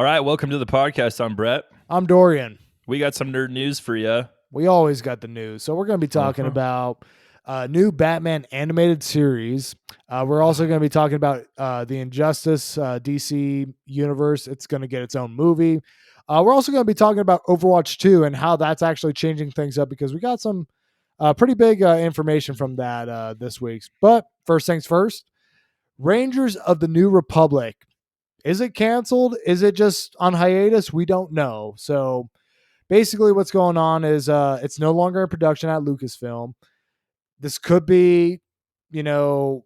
All right, welcome to the podcast. I'm Brett. I'm Dorian. We got some nerd news for you. We always got the news. So we're going to be talking about a new Batman animated series. We're also going to be talking about the Injustice DC universe. It's going to get its own movie. We're also going to be talking about Overwatch 2 and how that's actually changing things up because we got some pretty big information from that this week. But first things first, Rangers of the New Republic. Is it canceled? Is it just on hiatus? We don't know. So basically what's going on is it's no longer in production at Lucasfilm. This could be, due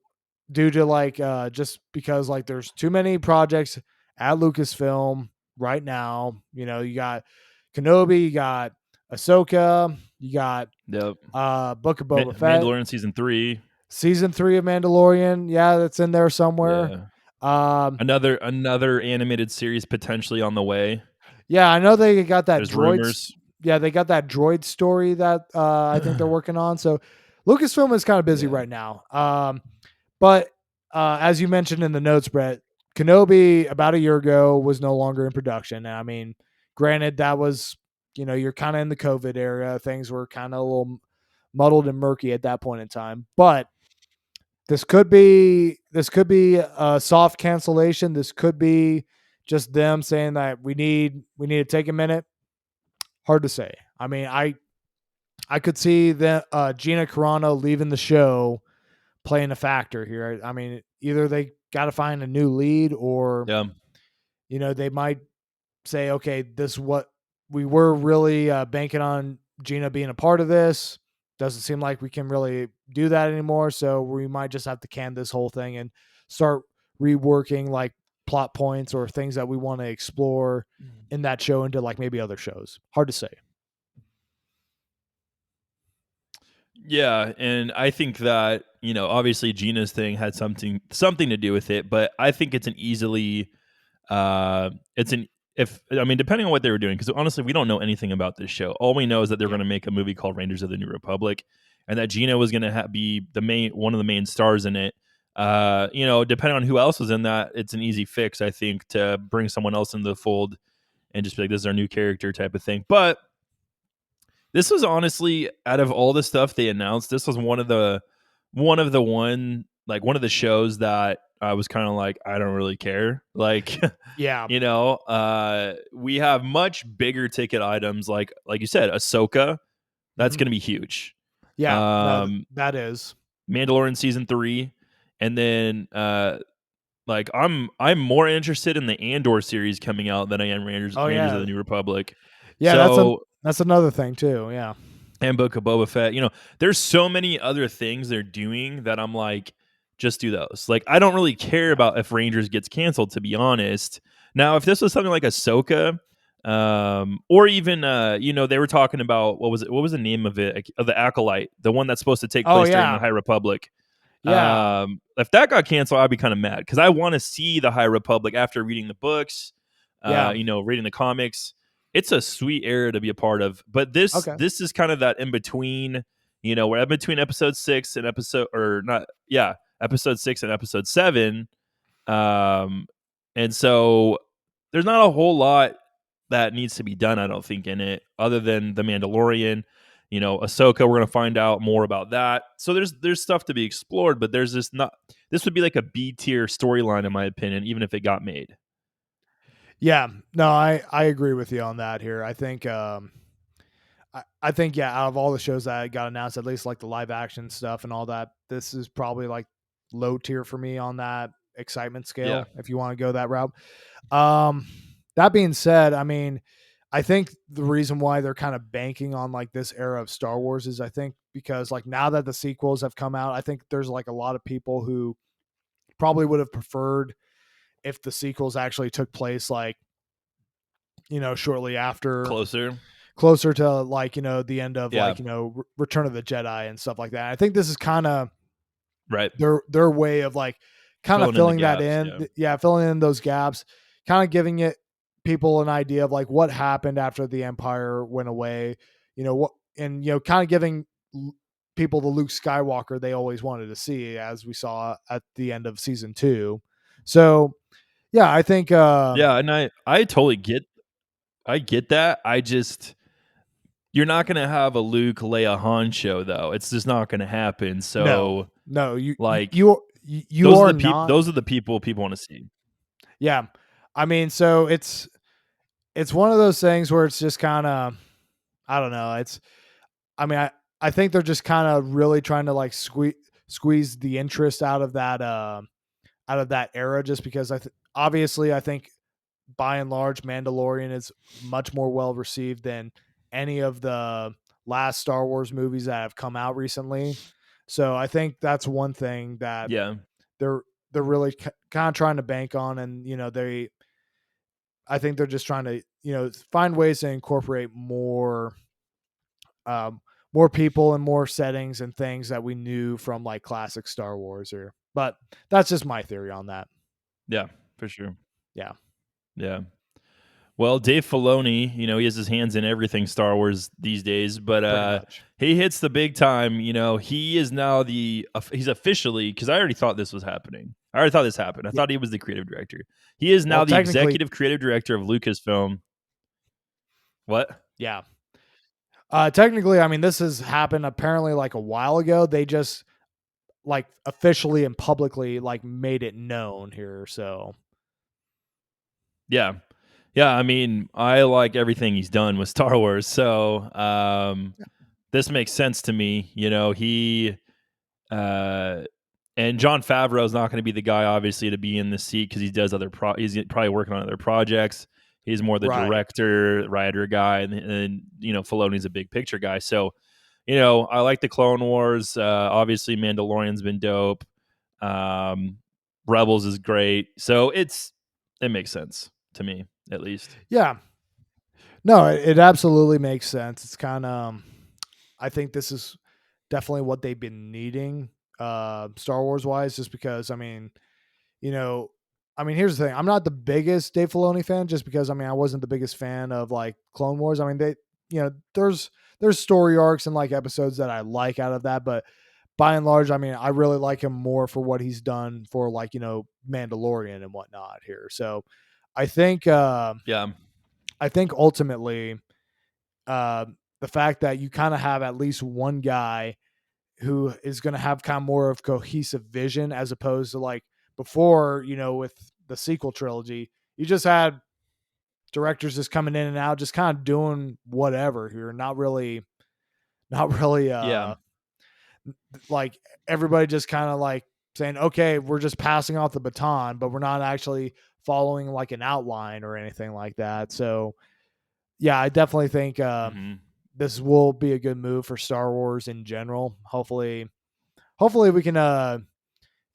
to just because there's too many projects at Lucasfilm right now. You got Kenobi, you got Ahsoka, you got Yep. Book of Boba Fett, Mandalorian season 3. season 3 of Mandalorian. Yeah, that's in there somewhere. Yeah. Another animated series potentially on the way. Yeah, I know they got that There's droid. rumors. Yeah, they got that droid story that I think they're working on. So Lucasfilm is kind of busy right now. But as you mentioned in the notes, Brett, Kenobi about a year ago was no longer in production. And I mean, granted, that was, you're kind of in the COVID era. Things were kind of a little muddled and murky at that point in time. But this could be a soft cancellation. This could be just them saying that we need to take a minute. Hard to say. I mean, I could see that Gina Carano leaving the show playing a factor here. I mean, either they got to find a new lead or, they might say, okay, this is what we were really banking on Gina being a part of this. Doesn't seem like we can really do that anymore. So we might just have to can this whole thing and start reworking plot points or things that we want to explore in that show into maybe other shows. Hard to say. Yeah, and I think that, obviously Gina's thing had something to do with it, but I think it's an easily depending on what they were doing, because honestly, we don't know anything about this show. All we know is that they're going to make a movie called Rangers of the New Republic, and that Gina was going to be one of the main stars in it. Depending on who else is in that, it's an easy fix, I think, to bring someone else into the fold and just be like, this is our new character type of thing. But this was honestly, out of all the stuff they announced, this was one of the shows that I was kind of like, I don't really care. Yeah. We have much bigger ticket items, like you said, Ahsoka. That's going to be huge. Yeah, that is Mandalorian season 3, and then I'm more interested in the Andor series coming out than I am Rangers of the New Republic. Yeah, so that's another thing too. Yeah, and Book of Boba Fett. There's so many other things they're doing that I'm like, just do those. I don't really care about if Rangers gets canceled, to be honest. Now, if this was something like Ahsoka, or even they were talking about what was the name of it, of the Acolyte, the one that's supposed to take place during the High Republic. Yeah. If that got canceled, I'd be kind of mad because I want to see the High Republic after reading the books. Reading the comics. It's a sweet era to be a part of. But this is kind of that in between. We're in between episode 6 and episode 6 and episode 7. And so there's not a whole lot that needs to be done, I don't think, in it, other than the Mandalorian. Ahsoka, we're going to find out more about that. So there's stuff to be explored, but this would be like a B tier storyline, in my opinion, even if it got made. Yeah, no, I agree with you on that here. I think, I think, out of all the shows that got announced, at least the live action stuff and all that, this is probably low tier for me on that excitement scale, if you want to go that route. That being said, I mean, I think the reason why they're kind of banking on this era of Star Wars is I think because now that the sequels have come out, I think there's a lot of people who probably would have preferred if the sequels actually took place shortly after, closer to the end of Return of the Jedi and stuff like that. I think this is kind of right their way of kind of filling that in. Yeah, filling in those gaps, kind of giving people an idea of what happened after the Empire went away, and kind of giving people the Luke Skywalker they always wanted to see, as we saw at the end of season 2. So Yeah, I think Yeah, and I totally get that. I just you're not gonna have a Luke Leia Han show though. It's just not gonna happen. no, So no, like you are not. those are the people want to see. Yeah, I mean, so it's one of those things where it's just kind of, I don't know. I mean, I think they're just kind of really trying to like squeeze the interest out of that era, just because obviously I think by and large Mandalorian is much more well received than any of the last Star Wars movies that have come out recently. So I think that's one thing that Yeah. they're they're really kind of trying to bank on, and I think they're just trying to find ways to incorporate um, more people and more settings and things that we knew from like classic Star Wars. Or, but that's just my theory on that. Yeah, for sure. Yeah, Yeah. Well, Dave Filoni, he has his hands in everything Star Wars these days, but pretty much. he hits the big time. He is now he's officially, because I already thought this was happening. I already thought this happened. I Yeah. thought he was the creative director. He is Well, now the technically, executive creative director of Lucasfilm. What? yeah. Technically, I mean, this has happened apparently like a while ago. They just like officially and publicly like made it known here. So Yeah. Yeah, I mean, I like everything he's done with Star Wars, so this makes sense to me. He uh, and John Favreau is not going to be the guy, obviously, to be in the seat because he does he's probably working on other projects. He's more the right, director, writer guy, and Filoni's a big picture guy. So, I like the Clone Wars. Obviously, Mandalorian's been dope. Um, Rebels is great. So it makes sense to me, at least. yeah, no, it absolutely makes sense. It's kind of, I think this is definitely what they've been needing, Star Wars wise, just because you know, here's the thing. I'm not the biggest Dave Filoni fan, just because I wasn't the biggest fan of like Clone Wars. They, there's story arcs and like episodes that I like out of that, but by and large, I really like him more for what he's done for like Mandalorian and whatnot here. So I think Yeah. I think ultimately uh, the fact that you kind of have at least one guy who is going to have kind of more of cohesive vision, as opposed to like before, with the sequel trilogy, you just had directors just coming in and out, just kind of doing whatever here, not really Yeah. like everybody just kind of like saying, okay, we're just passing off the baton, but we're not actually following like an outline or anything like that. So yeah, I definitely think Hmm. this will be a good move for Star Wars in general. Hopefully we can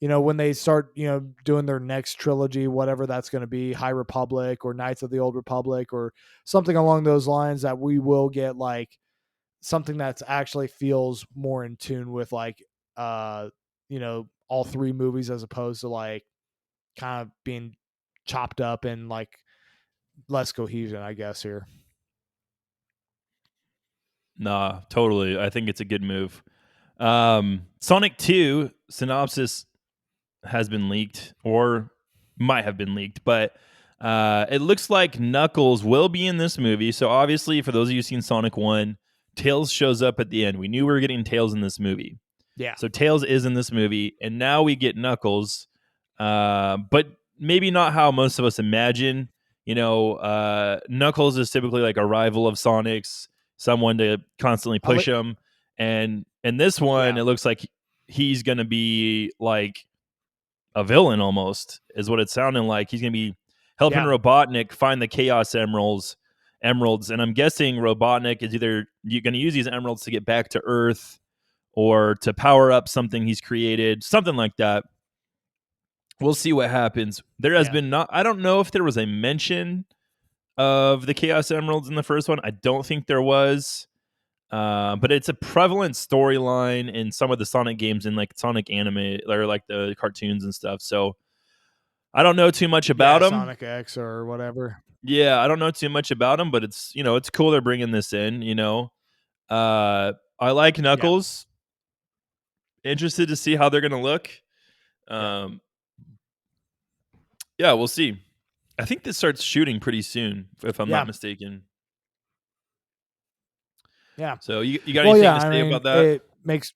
when they start doing their next trilogy, whatever that's going to be, High Republic or Knights of the Old Republic or something along those lines, that we will get like something that's actually feels more in tune with like all three movies, as opposed to like kind of being chopped up and like less cohesion, I guess here. Nah, totally. I think it's a good move. Sonic 2 synopsis has been leaked, or might have been leaked, but it looks like Knuckles will be in this movie. So obviously, for those of you who've seen Sonic 1, Tails shows up at the end. We knew we were getting Tails in this movie. Yeah. So Tails is in this movie, and now we get Knuckles, but maybe not how most of us imagine. Knuckles is typically like a rival of Sonic's, someone to constantly push him, and in this one, Yeah. it looks like he's going to be like a villain almost, is what it's sounding like. He's going to be helping Yeah. Robotnik find the Chaos Emeralds, and I'm guessing Robotnik is either going to use these emeralds to get back to Earth or to power up something he's created, something like that. We'll see what happens. There has Yeah. been not, I don't know if there was a mention of the Chaos Emeralds in the first one. I don't think there was. But it's a prevalent storyline in some of the Sonic games and like Sonic anime or like the cartoons and stuff. So I don't know too much about Yeah. them. Sonic X or whatever. Yeah, I don't know too much about them, but it's cool they're bringing this in. I like Yeah. Knuckles. Interested to see how they're gonna look. Yeah. Um, yeah, we'll see. I think this starts shooting pretty soon, if I'm not Yeah, mistaken. yeah. So you got Well, anything yeah. to I say mean, about that? it makes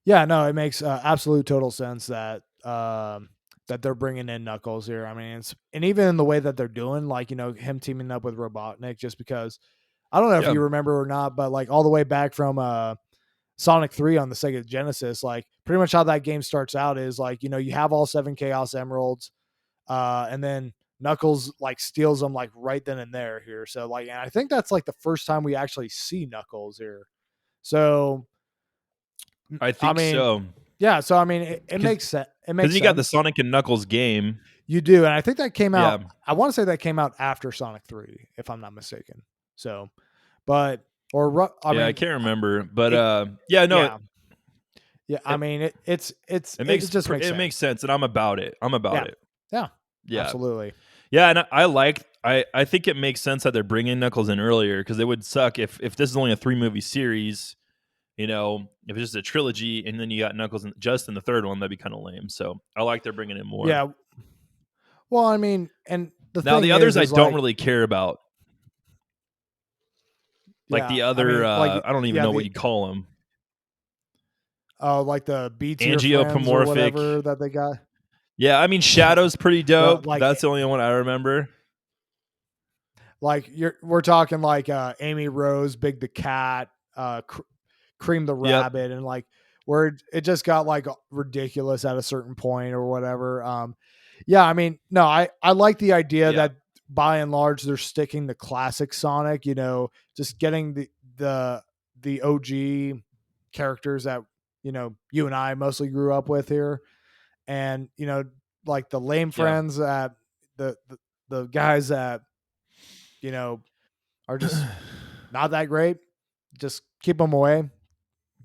yeah, no, it makes absolute total sense that that they're bringing in Knuckles here. I mean, it's and even in the way that they're doing, like him teaming up with Robotnik, just because I don't know if Yeah, you remember or not, but like all the way back from Sonic 3 on the Sega Genesis, like pretty much how that game starts out is like you have all 7 Chaos Emeralds, and then Knuckles like steals them like right then and there here. So like, and I think that's like the first time we actually see Knuckles here. So I I think mean, so. yeah, so I mean, it Because makes sense. It because makes you got the sense. Sonic and Knuckles game. You do, and I think that came Yeah, out. I want to say that came out after Sonic 3, if I'm not mistaken. So, but I yeah, I mean, can't remember, but it, yeah, no, yeah, yeah. I it, mean, it makes just makes it makes sense. sense, and I'm about it. I'm about Yeah, it. yeah, Yeah, absolutely. yeah, and I think it makes sense that they're bringing Knuckles in earlier because it would suck if this is only a 3 movie series. If it's just a trilogy and then you got Knuckles just in the third one, that'd be kind of lame. So I like they're bringing in more. Yeah. Well, I mean, and the Now thing the others I is don't like, really care about. Like yeah, the I other, mean, like, I don't even yeah, know what you call them. like the B tier friends or Angiopomorphic. whatever that they got. Yeah, I mean Yeah. Shadow's pretty The dope. like That's the only one I remember. Like we're talking like Amy Rose, Big the Cat, Cream the Yep. Rabbit, and like where it just got like ridiculous at a certain point or whatever. Yeah, I mean, no, I like the idea Yeah. that by and large they're sticking the classic Sonic. Just getting the OG characters that you and I mostly grew up with here, and like the lame Yeah. friends that the guys that you know are just not that great. Just keep them away.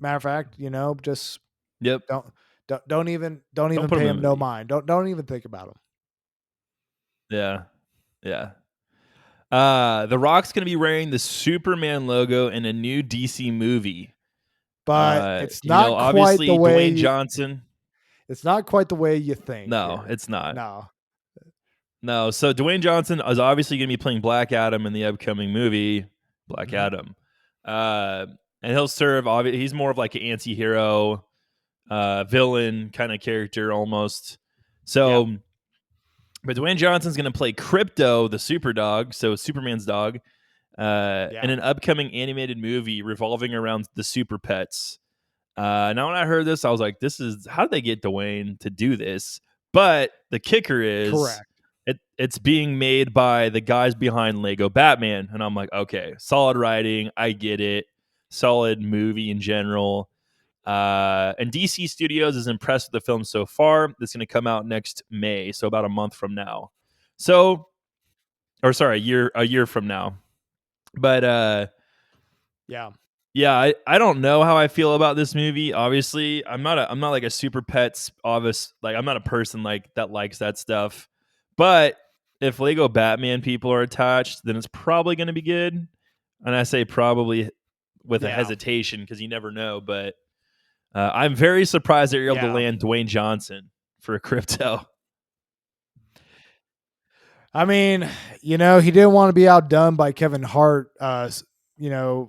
Matter of fact, just Yep. don't don't Don't even put them pay in them the no movie. mind. Don't even think about them. Yeah. Yeah. The Rock's gonna be wearing the Superman logo in a new DC movie. But Obviously Dwayne Johnson. it's not quite the way you think No, here. it's not. No. No, so Dwayne Johnson is obviously going to be playing Black Adam in the upcoming movie Black Mhm. Adam, and he'll serve. He's more of like an anti-hero, villain kind of character almost. Yeah. So, but Dwayne Johnson's going to play Crypto, the super dog, so Superman's dog, in Yeah. an upcoming animated movie revolving around the super pets. Now, when I heard this, I was like, "This is how did they get Dwayne to do this?" But the kicker is, Correct. it's being made by the guys behind Lego Batman, and I'm like, okay, solid writing, I get it, solid movie in general. And DC Studios is impressed with the film so far. It's going to come out next May, so about a month from now. So, or sorry, a year from now. But Yeah. yeah, I don't know how I feel about this movie. Obviously, I'm not like a super pets obvious, like I'm not a person like that likes that stuff. But if Lego Batman people are attached, then it's probably going to be good. And I say probably with a Yeah. hesitation because you never know. But I'm very surprised that you're able to Yeah. land Dwayne Johnson for a crypto. I mean, he didn't want to be outdone by Kevin Hart,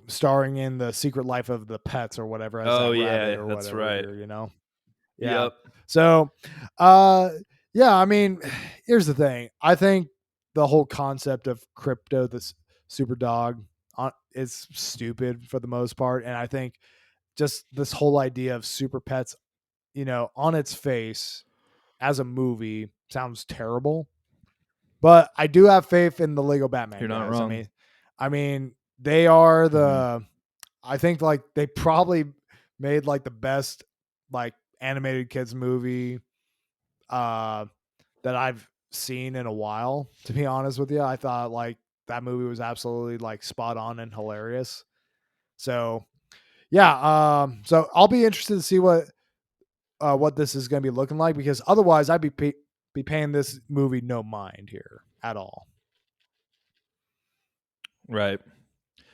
starring in The Secret Life of the Pets or whatever as Oh that rabbit yeah, or that's whatever right. here. Yeah. Yep. So, uh, yeah, I mean, here's the thing. I think the whole concept of crypto, this super dog, is stupid for the most part. And I think just this whole idea of super pets, on its face as a movie sounds terrible. But I do have faith in the Lego Batman You're not guys. wrong. I mean, they are Hmm. I think like they probably made like the best like animated kids movie uh that I've seen in a while, to be honest with you. I thought like that movie was absolutely like spot on and hilarious. So yeah, so I'll be interested to see what this is going to be looking like, because otherwise I'd be paying this movie no mind here at all. Right.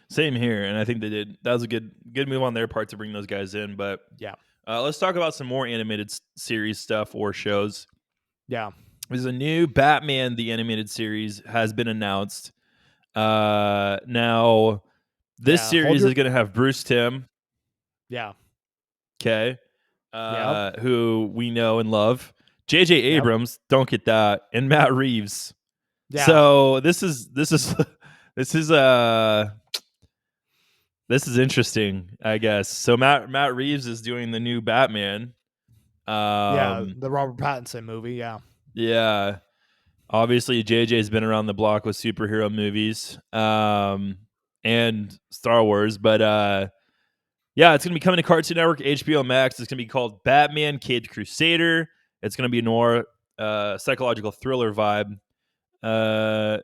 Same here, and I think they did. That was a good move on their part to bring those guys in. But Yeah. let's talk about some more animated series stuff or shows. Yeah. There's a new Batman the Animated Series has been announced. Now this Yeah, hold series your is going to have Bruce Timm, yeah. okay, Yep. who we know and love. J.J. Yep. Abrams, don't get that, and Matt Reeves. Yeah. So this is this is this is interesting, I guess. So Matt Reeves is doing the new Batman. Yeah, Um, the Robert Pattinson movie, yeah. yeah, obviously JJ's been around the block with superhero movies, and Star Wars, but yeah, it's gonna be coming to Cartoon Network, HBO Max. It's gonna be called Batman: Caped Crusader. It's gonna be a noir, psychological thriller vibe. Uh,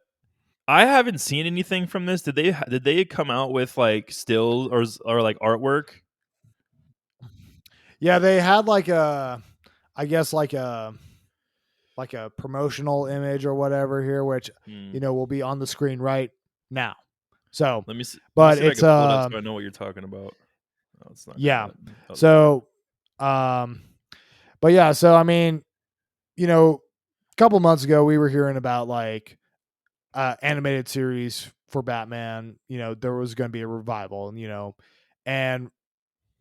I haven't seen anything from this. Did they come out with like still or like artwork? Yeah, they had like a I guess like a promotional image or whatever here, which Hmm. will be on the screen right now. So, Let me but see if I it's can pull it up so I know what you're talking about. Oh, it's not coming yeah. up. Oh, there we go. So, um, but yeah, so I mean, a couple months ago we were hearing about like animated series for Batman. There was going to be a revival, and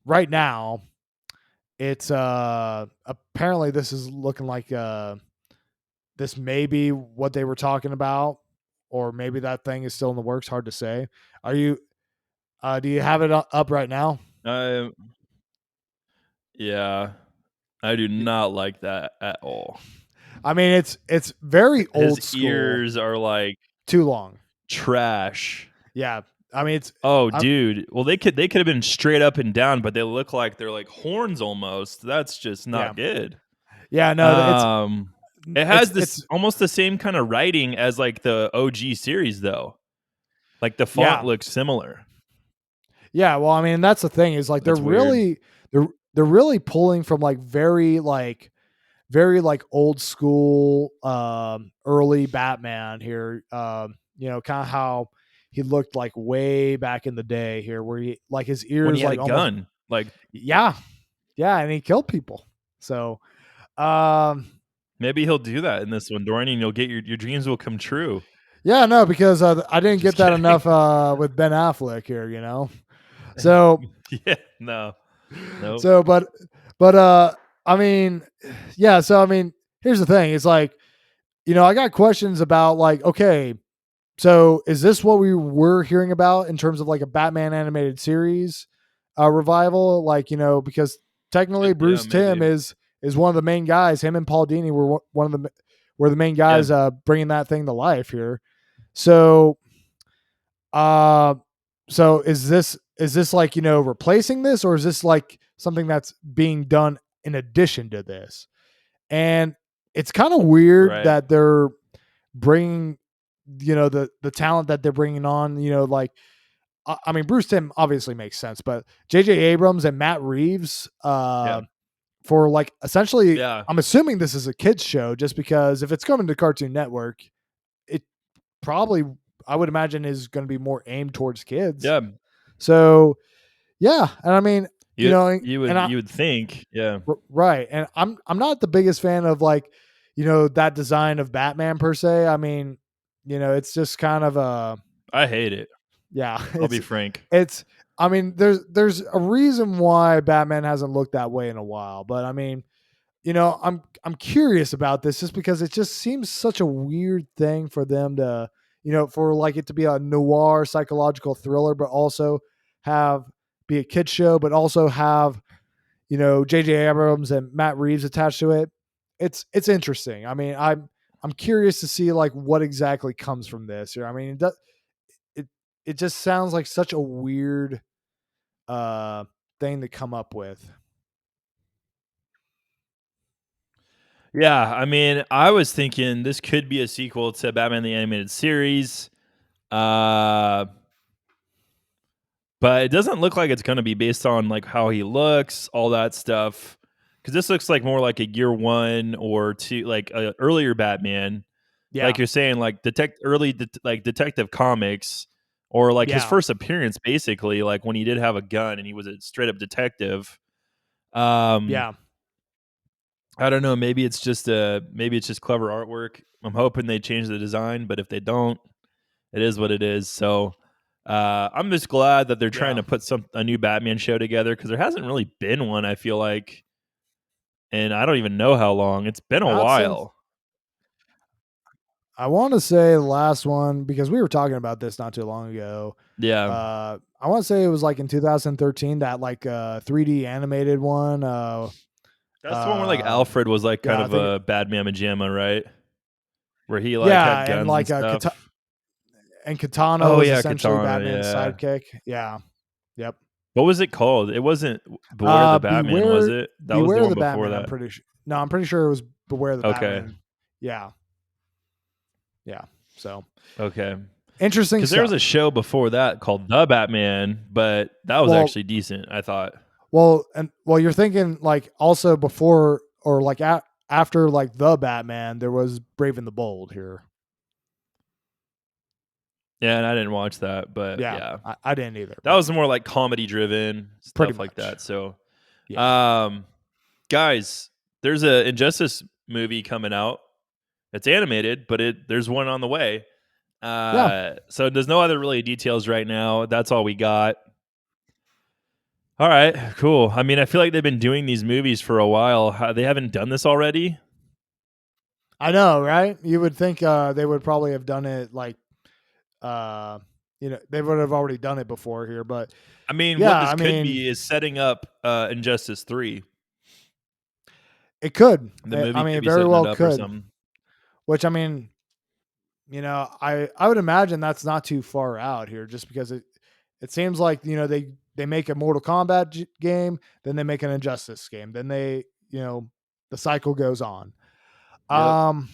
right now it's apparently this is looking like this may be what they were talking about, or maybe that thing is still in the works. Hard to say. Are you? Do you have it up right now? Uh, yeah, I do not like that at all. I mean, it's very His old school. ears are like Too long. trash. Yeah. I mean, it's. Oh, I'm, dude. Well, they could have been straight up and down, but they look like they're like horns almost. That's just yeah. not good. Yeah. No. Um, it It's has this it's almost the same kind of writing as like the OG series, though. Like the font yeah. looks similar. Yeah. Well, I mean, that's the thing is like That's weird. they're really pulling from like very like old school early Batman here. Kind of how he looked like way back in the day here, where he like his When he ears had a like almost gun, like yeah, yeah, and he killed people. So um maybe he'll do that in this one, Dorian, and you'll get your dreams will come true. yeah, no, because I didn't Just get that kidding. enough with Ben Affleck here, So Yeah, no, nope. so but I mean, yeah, so I mean, here's the thing. It's like, I got questions about like, okay, so is this what we were hearing about in terms of like a Batman animated series revival? Like, because technically Yeah, Bruce Timm maybe. is one of the main guys. Him and Paul Dini one of the were the main Yeah, guys bringing that thing to life here. So, uh, so is this like replacing this, or is this like something that's being done in addition to this? And it's kind of weird right. that they're bringing the talent that they're bringing on, like I mean, Bruce Timm obviously makes sense, but JJ Abrams and Matt Reeves Yeah, for like essentially, yeah, I'm assuming this is a kids show, just because if it's coming to Cartoon Network, it probably, I would imagine, is going to be more aimed towards kids. yeah. So yeah, and I mean, You and I you would think, yeah. right, and I'm not the biggest fan of like, that design of Batman per se. I mean, it's just kind of a I hate it. yeah, I'll be frank. it's I mean, there's a reason why Batman hasn't looked that way in a while, but I mean, I'm curious about this just because it just seems such a weird thing for them to, for like it to be a noir psychological thriller, but also have be a kid show, but also have, JJ Abrams and Matt Reeves attached to it. It's interesting. I mean, I'm curious to see like what exactly comes from this. I mean, it it just sounds like such a weird uh thing to come up with. Yeah, I mean, I was thinking this could be a sequel to Batman the Animated Series. Uh but it doesn't look like it's going to be based on like how he looks, all that stuff. Cuz this looks like more like a year 1 or 2, like a earlier Batman. Like Yeah. you're saying, like like Detective Comics, or like his Yeah. first appearance basically, like when he did have a gun and he was a straight up detective. Um Yeah. I don't know. Maybe it's just clever artwork. I'm hoping they change the design, but if they don't, it is what it is. So I'm just glad that they're trying Yeah. to put a new Batman show together because there hasn't really been one. I feel like, and I don't even know how long. It's been a Not since while. I want to say the last one, because we were talking about this not too long ago. Yeah, I want to say it was like in 2013, that like 3D animated one. that's the one where like Alfred was like kind Yeah, I of think a bad mamma jamma, right? Where he like yeah, had and guns and like stuff. Katana Oh was yeah, essentially Katana. Batman's Yeah. sidekick. Yeah. Yep. What was it called? It wasn't Beware the Batman, was Beware it? That was the Beware one the before Batman, I'm that. pretty sure. No, I'm pretty sure it was Beware the Okay. Batman. Yeah. Yeah. So, Okay. interesting Because there was a stuff. show before that called The Batman, but that was Well, actually decent, I thought. you're thinking like also before or like after like the Batman, there was Brave and the Bold here. Yeah, and I didn't watch that, but Yeah, yeah. I didn't either, That but was more like comedy driven, pretty stuff like much. that. So, Yeah. um, guys, there's a Injustice movie coming out. It's animated, but there's one on the way. Yeah. So there's no other really details right now. That's all we got. All right, cool. I mean, I feel like they've been doing these movies for a while. They haven't done this already. I know, right? You would think they would probably have done it like uh they would have already done it before here, but I mean, what yeah, this I could mean, be is setting up Injustice 3. it could. The I movie mean, could it be very setting it well up or could. something. Which I mean, I would imagine that's not too far out here, just because it seems like they make a Mortal Kombat game, then they make an Injustice game, then they the cycle goes on. Yep. Um,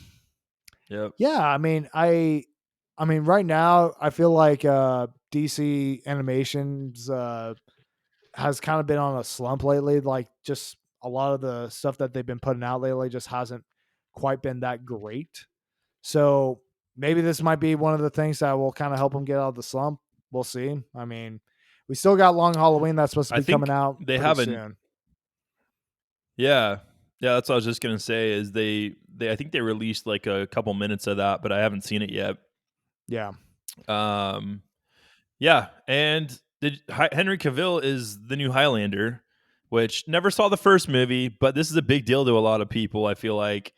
Yep. yeah, I mean, right now I feel like DC animations has kind of been on a slump lately. Like, just a lot of the stuff that they've been putting out lately just hasn't quite been that great. So maybe this might be one of the things that will kind of help them get out of the slump. We'll see. I mean, we still got Long Halloween that's supposed to I be coming think out they pretty haven't. soon. Yeah. Yeah, that's what I was just gonna say. Is I think they released like a couple minutes of that, but I haven't seen it yet. Yeah. Um, yeah, and Henry Cavill is the new Highlander, which never saw the first movie, but this is a big deal to a lot of people. I feel like.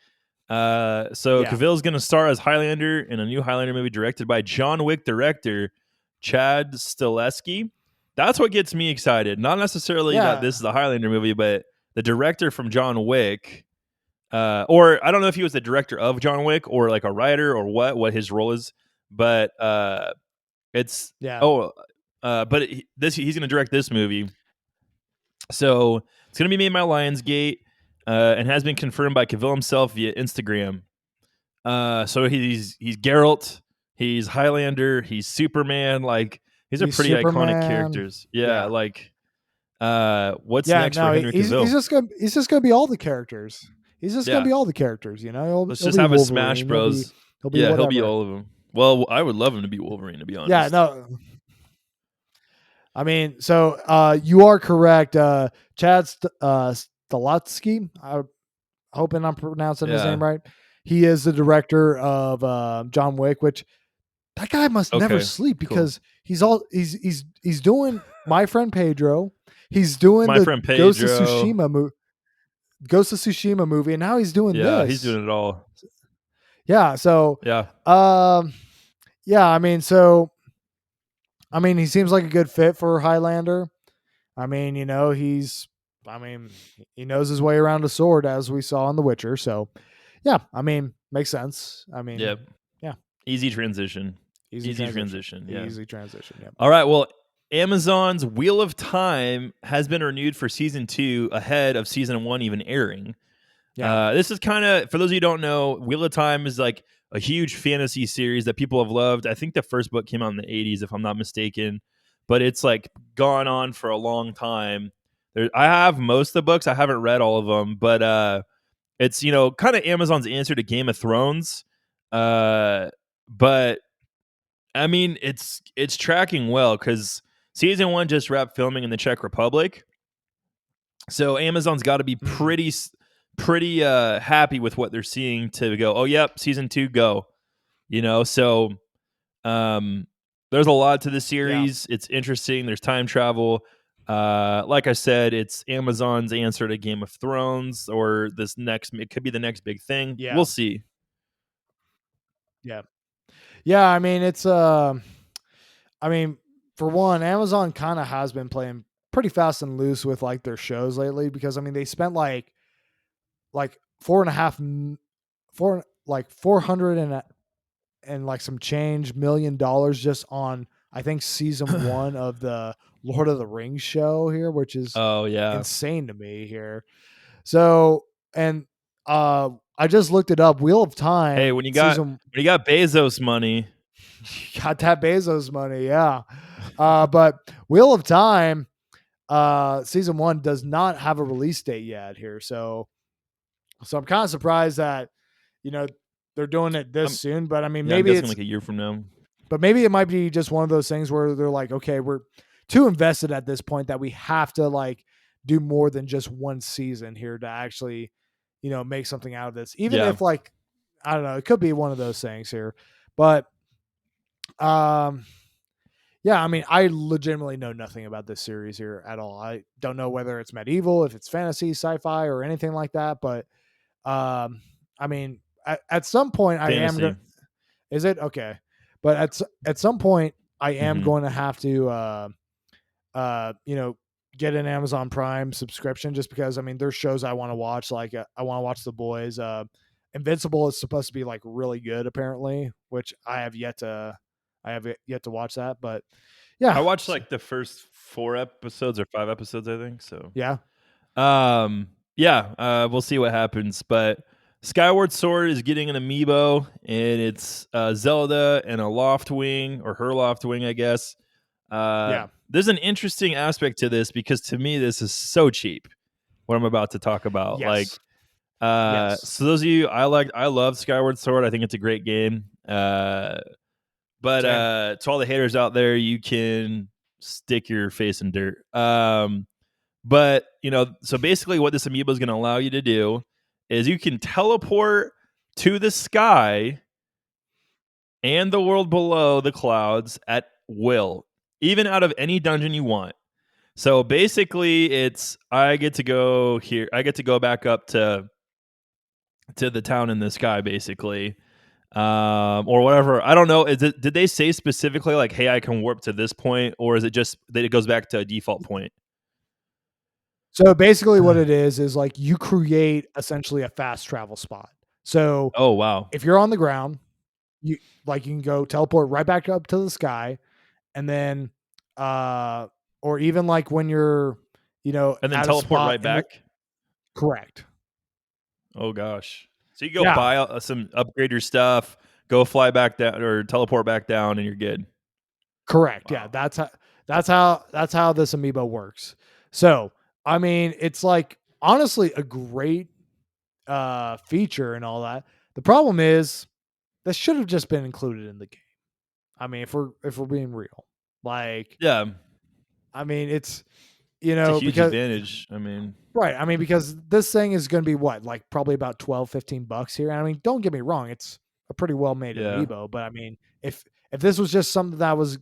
So Yeah. Cavill's going to star as Highlander in a new Highlander movie directed by John Wick director Chad Stileski. That's what gets me excited. Not necessarily that this Yeah. is a Highlander movie, but the director from John Wick, or I don't know if he was the director of John Wick or like a writer or what his role is, but it's Yeah. oh, but he's going to direct this movie, so it's going to be made by Lionsgate, and has been confirmed by Cavill himself via Instagram. So he's Geralt, he's Highlander, he's Superman. Like these are He's pretty iconic Superman. characters. Yeah, Yeah. like what's Yeah. next for No, Henry he's Cavill? just gonna be all the characters. He's just gonna Yeah, be all the characters. let's He'll just be have a Smash Wolverine. Bros. He'll be Yeah, he'll be whatever. all of them. Well, I would love him to be Wolverine, to be Yeah. honest. No. I mean, so you are correct. Chad Stalotsky, I'm hoping I'm pronouncing his Yeah. name right. He is the director of John Wick, which that guy must never Okay. sleep, Cool. because he's doing My Friend Pedro. He's doing My the friend Pedro. Ghost of Tsushima movie, and now he's doing Yeah, he's this. doing it all. Yeah. So, Yeah. um, yeah. I mean, he seems like a good fit for Highlander. I mean, he knows his way around a sword, as we saw in The Witcher. So, yeah, I mean, makes sense. I mean, Yep. yeah, Easy transition. easy Easy transition. transition. Yeah. Easy transition. Yep. All right. Well, Amazon's Wheel of Time has been renewed for season 2 ahead of season 1 even airing. Yeah. This is kind of, for those of you who don't know, Wheel of Time is like a huge fantasy series that people have loved. I think the first book came out in the 80s, if I'm not mistaken, but it's like gone on for a long time. I have most of the books. I haven't read all of them, but it's, kind of Amazon's answer to Game of Thrones. But I mean, it's tracking well because season 1 just wrapped filming in the Czech Republic. So Amazon's got to be Mm. pretty happy with what they're seeing to go, oh yep, season 2 go. So there's a lot to the Yeah. series. It's interesting. There's time travel. Like I said, it's Amazon's answer to Game of Thrones, or it could be the next big thing. Yeah. We'll see. Yeah. Yeah, I mean, it's I mean, for one, Amazon kind of has been playing pretty fast and loose with like their shows lately because I mean they spent like four and a half four like 400 and like some change $1 million just on I think season 1 of the Lord of the Rings show here, which is Oh yeah. insane to me here. So, and I just looked it up. Wheel of Hey, Time when you got Bezos money, got that Bezos money, yeah. But Wheel of Time season 1 does not have a release date yet here. So I'm kind of surprised that you know they're doing it this I'm soon, but I mean yeah, I'm maybe guessing it's like a year from now. but maybe it might be just one of those things where they're like, okay, we're too invested at this point that we have to like do more than just one season here to actually, make something out of this. Even Yeah. if like, I don't know, it could be one of those things here. But um yeah, I mean, I legitimately know nothing about this series here at all. I don't know whether it's medieval, if it's fantasy, sci-fi, or anything like that. But I mean, at some point, I am Fantasy. going. Is it okay? But at some point, I am Mhm. going to have to, get an Amazon Prime subscription just because I mean, there's shows I want to watch. Like I want to watch The Boys. Invincible is supposed to be like really good, apparently, which I have yet to watch that. But I yeah, watched like the first 4 episodes or 5 episodes, I think. So, yeah, yeah, we'll see what happens. But Skyward Sword is getting an amiibo, and it's Zelda and a Loftwing, or her Loftwing, I guess. yeah, There's an interesting aspect to this because to me, this is so cheap. What I'm about to talk about, yes, yes, so those of you, I love Skyward Sword. I think it's a great game. But same, to all the haters out there, you can stick your face in dirt. But so basically, what this amiibo is going to allow you to do is you can teleport to the sky and the world below the clouds at will, even out of any dungeon you want. So basically, I get to go here. I get to go back up to the town in the sky, basically, or whatever. I don't know. Did they say specifically like, hey, I can warp to this point, or is it just that it goes back to a default point? So basically, what it is like you create essentially a fast travel spot. So Oh wow! if you're on the ground, you you can go teleport right back up to the sky, and then, uh, or even like when you're, And then at a teleport spot right in the back. correct, Oh gosh! So you go yeah, buy some upgrade your stuff, go fly back down or teleport back down, and you're good. correct, yeah. Wow. That's how this amiibo works. So I mean, it's like honestly a great feature and all that. The problem is that should have just been included in the game. I mean, if we're being real, like, Yeah, I mean, it's it's a huge because advantage. I mean, right. I mean, because this thing is going to be what, like probably about 12, $15 here. And I mean, don't get me wrong, it's a pretty well made yeah. amiibo, but I mean, if this was just something that was,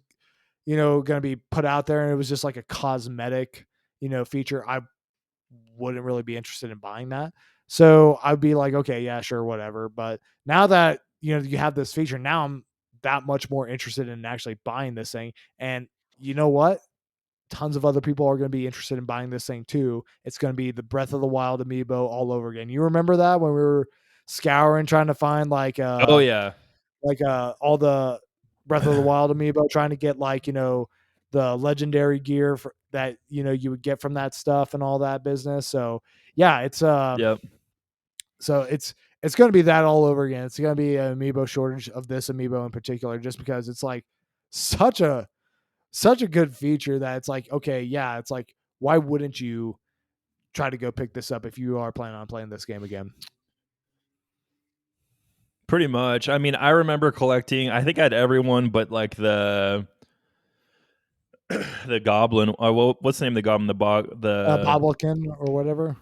going to be put out there and it was just like a cosmetic, feature, I wouldn't really be interested in buying that. So I'd be like, okay, yeah, sure, whatever. But now that, you have this feature, now I'm that much more interested in actually buying this thing. And you know what? Tons of other people are going to be interested in buying this thing too. It's going to be the Breath of the Wild amiibo all over again. You remember that when we were scouring trying to find Oh yeah. all the Breath of the Wild amiibo, trying to get the legendary gear that you would get from that stuff and all that business. So yeah, Yep. it's going to be that all over again. It's going to be an amiibo shortage of this amiibo in particular, just because it's like such a such a good feature that it's like, okay, yeah, it's like, why wouldn't you try to go pick this up if you are planning on playing this game again? Pretty much. I mean, I remember collecting. I think I had everyone, but like the goblin. What's the name of the goblin? The bog. The Bobblekin or whatever.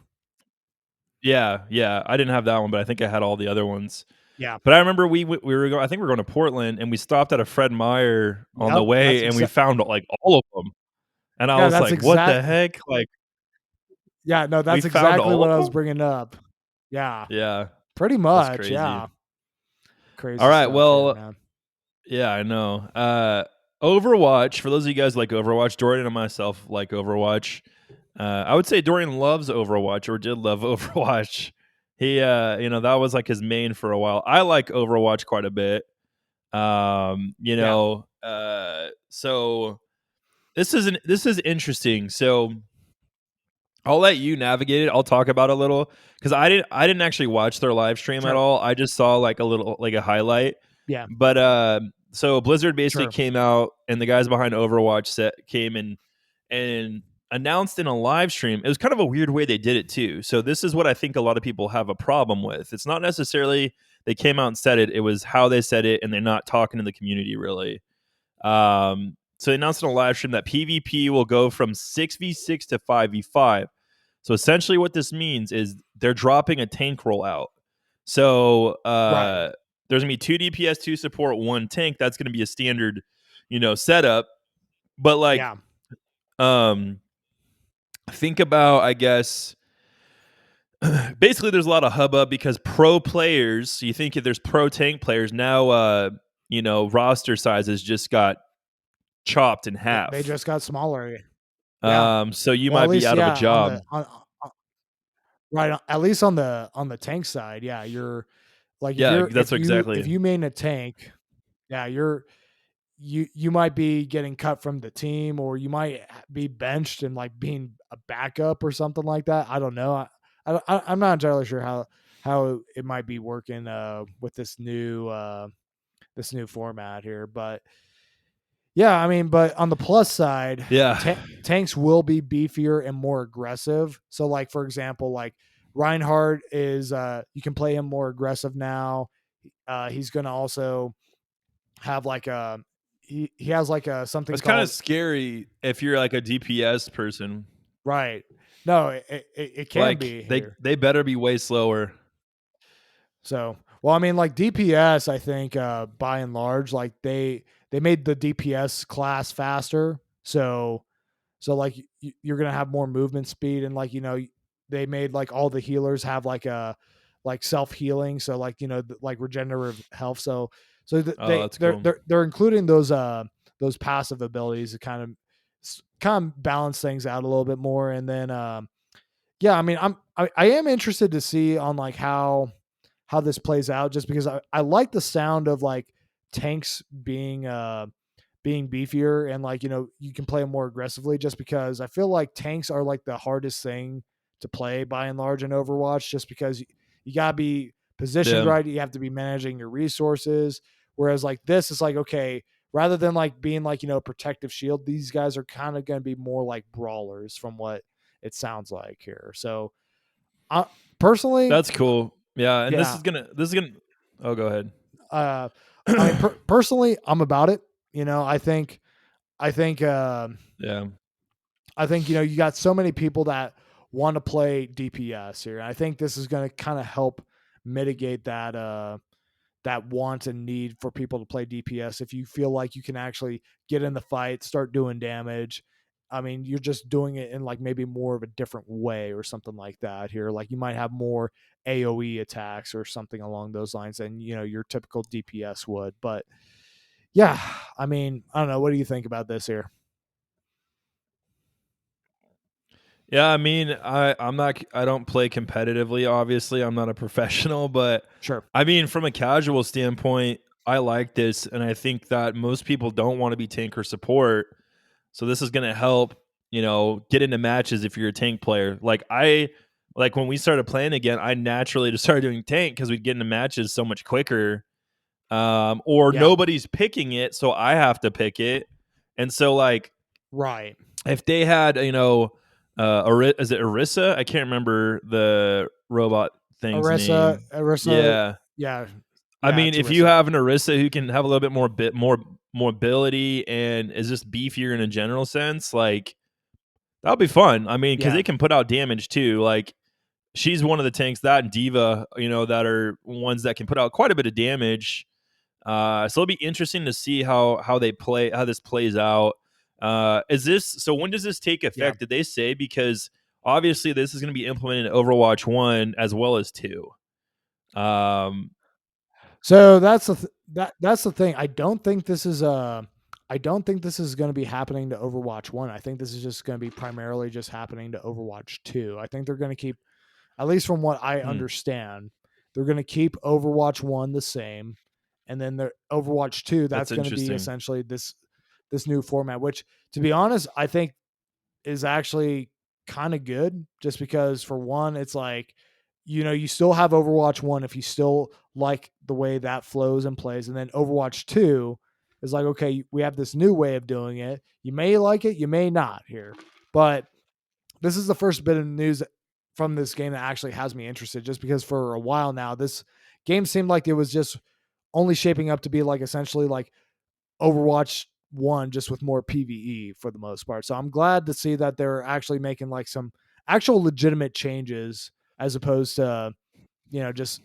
Yeah. I didn't have that one, but I think I had all the other ones. Yeah. But I remember we were going. I think we were going to Portland, and we stopped at a Fred Meyer on the Yep. way, and we found like all of them. And I Yeah, was that's like, "What exact the heck?" Like, yeah, no, we that's found exactly all what I of was them. bringing up. Yeah, Yeah, pretty that's much, crazy. yeah. All Crazy right, stuff here, well, man. yeah, I know. Overwatch. For those of you guys like Overwatch, Dorian and myself like Overwatch. I would say Dorian loves Overwatch or did love Overwatch. He, that was like his main for a while. I like Overwatch quite a bit. Yeah, So this is interesting. So I'll let you navigate it. I'll talk about it a little because I didn't actually watch their live stream at sure. all. I just saw like a little like a highlight. Yeah, But so Blizzard basically sure. came out and the guys behind Overwatch set came and announced in a live stream. It was kind of a weird way they did it too. So this is what I think a lot of people have a problem with. It's not necessarily they came out and said it. It was how they said it, and they're not talking to the community really. So they announced in a live stream that PvP will go from 6v6 to 5v5. So essentially, what this means is they're dropping a tank roll out. So Right. there's gonna be 2 DPS, 2 support, 1 tank. That's gonna be a standard, setup. But like, Yeah, um, think about, I guess, basically, there's a lot of hubbub because pro players. So you think if there's pro tank players now, roster sizes just got chopped in they half. just got smaller. Yeah. So you Well, at might be least, out of a yeah, on job. the right, at least on the tank side, yeah, you're like, Yeah, that's if exactly. you main a tank, yeah, you might be getting cut from the team, or you might be benched and like being a backup or something like that. I don't know. I'm not entirely sure how it might be working with this new format here, but yeah, I mean, but on the plus side, Yeah. tanks will be beefier and more aggressive. So, like for example, like Reinhardt is you can play him more aggressive now. He's going to also have like a he has like a something It's kind of called scary if you're like a DPS person. right. No, it can Like be they here. they better be way slower. So, well, I mean, like DPS, I think by and large, like they made the DPS class faster. So like you're gonna have more movement speed, and like they made like all the healers have like a like self healing, so like like regenerative health. So Oh, that's they're cool. they're including those passive abilities to kind of balance things out a little bit more, and then yeah, I mean I am interested to see on like how this plays out, just because I like the sound of like tanks being beefier, and like you can play them more aggressively, just because I feel like tanks are like the hardest thing to play by and large in Overwatch, just because you got to be positioned Yeah. right, you have to be managing your resources, whereas like this is like, okay, rather than like being like protective shield, these guys are kind of going to be more like brawlers from what it sounds like here. So personally, That's cool. Yeah, and yeah, this is gonna Oh, go ahead. uh I mean personally I'm about it. I think Yeah. I think you got so many people that want to play DPS here. I think this is going to kind of help mitigate that want and need for people to play DPS. If you feel like you can actually get in the fight, start doing damage, I mean, you're just doing it in like maybe more of a different way or something like that here. Like you might have more AoE attacks or something along those lines than your typical DPS would. But yeah, I mean, I don't know. What do you think about this here? Yeah, I mean, I don't play competitively, obviously. I'm not a professional, but Sure. I mean, from a casual standpoint, I like this and I think that most people don't want to be tank or support. So this is going to help, get into matches if you're a tank player. Like when we started playing again, I naturally just started doing tank cuz we'd get into matches so much quicker. Or Yeah. nobody's picking it, so I have to pick it. And so like Right. if they had, is it Orisa? I can't remember the robot thing's name. Arissa, Yeah. yeah, I yeah, mean, it's if you Arissa. have an Orisa who can have a little bit more mobility and is just beefier in a general sense, like that'll be fun. I mean, because they Yeah, can put out damage too. Like she's one of the tanks, that and Diva, that are ones that can put out quite a bit of damage. So it'll be interesting to see how this plays out. So when does this take effect? Yeah. Did they say? Because obviously this is going to be implemented in Overwatch 1 as well as 2. So that's the thing. I don't think this is going to be happening to Overwatch 1. I think this is just going to be primarily just happening to Overwatch 2. I think they're going to keep, at least from what I understand, they're going to keep Overwatch 1 the same, and then the Overwatch 2, that's going to be essentially this new format, which, to be honest, I think is actually kind of good, just because, for one, it's like, you still have Overwatch 1 if you still like the way that flows and plays, and then Overwatch 2 is like, okay, we have this new way of doing it. You may like it, you may not here, but this is the first bit of news from this game that actually has me interested, just because for a while now, this game seemed like it was just only shaping up to be like essentially like Overwatch 1, just with more PvE for the most part. So I'm glad to see that they're actually making like some actual legitimate changes, as opposed to, just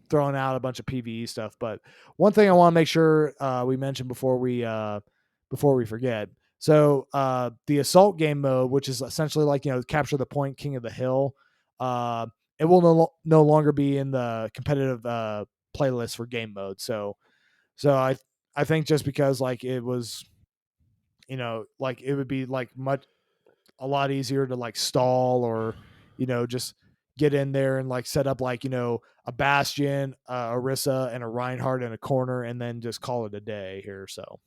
throwing out a bunch of PvE stuff. But one thing I want to make sure we mention before we forget. So the assault game mode, which is essentially like, capture the point, king of the hill, it will no longer be in the competitive playlist for game mode. So I think just because like it was, like it would be like a lot easier to like stall, or just get in there and like set up like a Bastion, Orisa, and a Reinhardt in a corner, and then just call it a day here. So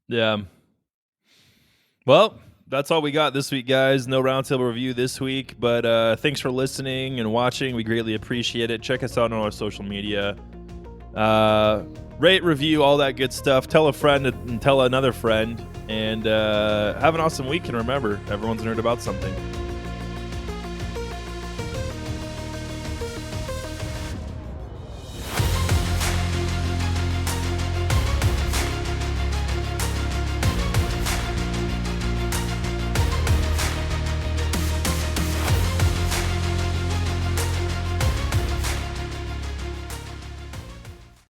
yeah. Well, that's all we got this week, guys. No roundtable review this week, but thanks for listening and watching. We greatly appreciate it. Check us out on our social media. Rate, review, all that good stuff. Tell a friend and tell another friend. And have an awesome week. And remember, everyone's a nerd about something.